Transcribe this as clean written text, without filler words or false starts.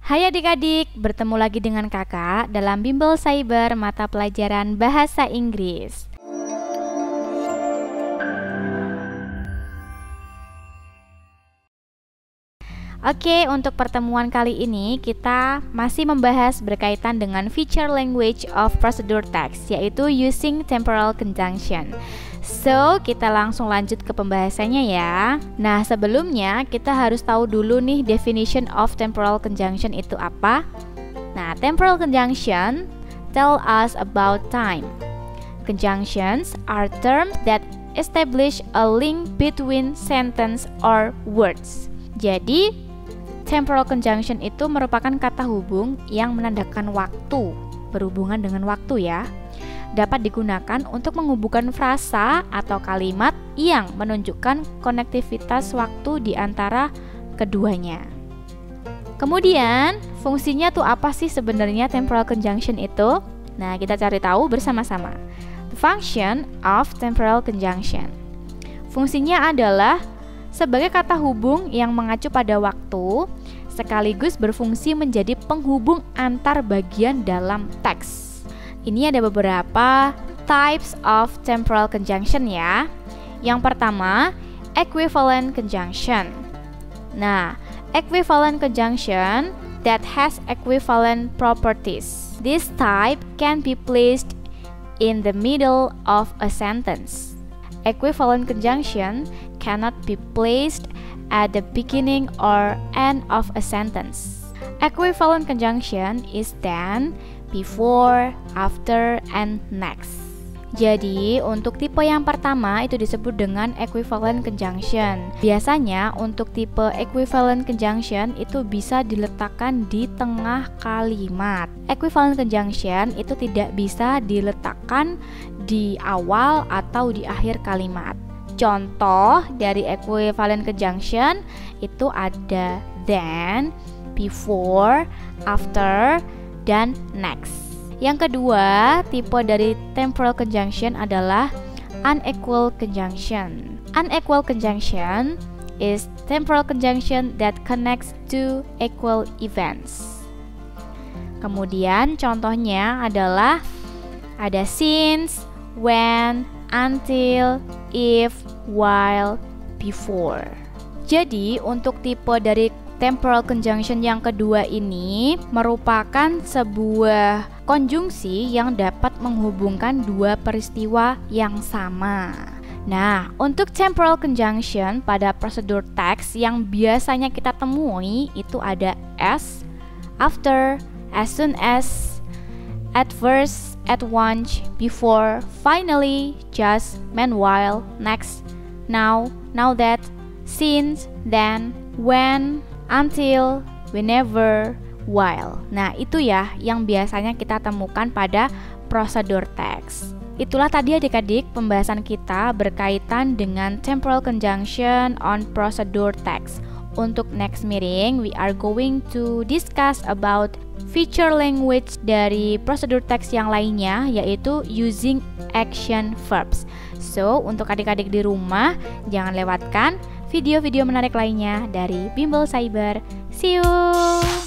Hai adik-adik, bertemu lagi dengan kakak dalam Bimbel Cyber mata pelajaran Bahasa Inggris. Oke, untuk pertemuan kali ini kita masih membahas berkaitan dengan feature language of procedure text, yaitu using temporal conjunction. So, kita langsung lanjut ke pembahasannya ya. Nah, sebelumnya kita harus tahu dulu nih definition of temporal conjunction itu apa. Nah, temporal conjunction tell us about time. Conjunctions are terms that establish a link between sentence or words. Jadi, temporal conjunction itu merupakan kata hubung yang menandakan waktu, berhubungan dengan waktu ya. Dapat digunakan untuk menghubungkan frasa atau kalimat yang menunjukkan konektivitas waktu di antara keduanya. Kemudian, fungsinya tuh apa sih sebenarnya temporal conjunction itu? Nah, kita cari tahu bersama-sama. The function of temporal conjunction. Fungsinya adalah sebagai kata hubung yang mengacu pada waktu, sekaligus berfungsi menjadi penghubung antar bagian dalam teks. Ini ada beberapa types of temporal conjunction ya. Yang pertama, equivalent conjunction. Nah, equivalent conjunction that has equivalent properties. This type can be placed in the middle of a sentence. Equivalent conjunction cannot be placed at the beginning or end of a sentence. Equivalent conjunction is then, before, after, and next. Jadi, untuk tipe yang pertama itu disebut dengan equivalent conjunction. Biasanya untuk tipe equivalent conjunction itu bisa diletakkan di tengah kalimat. Equivalent conjunction itu tidak bisa diletakkan di awal atau di akhir kalimat. Contoh dari equivalent conjunction itu ada then, before, after, dan next. Yang kedua, tipe dari temporal conjunction adalah unequal conjunction. Unequal conjunction is temporal conjunction that connects two equal events. Kemudian contohnya adalah ada since, when, until, if, while, before. Jadi untuk tipe dari temporal conjunction yang kedua ini merupakan sebuah konjungsi yang dapat menghubungkan dua peristiwa yang sama. Nah, untuk temporal conjunction pada prosedur teks yang biasanya kita temui itu ada as, after, as soon as, at first, at once, before, finally, just, meanwhile, next, now, now that, since, then, when, until, whenever, while. Nah, itu ya yang biasanya kita temukan pada prosedur teks. Itulah tadi adik-adik pembahasan kita berkaitan dengan temporal conjunction on prosedur teks. Untuk next meeting, we are going to discuss about feature language dari prosedur teks yang lainnya, yaitu using action verbs. So, untuk adik-adik di rumah, jangan lewatkan video-video menarik lainnya dari Bimbel Cyber. See you!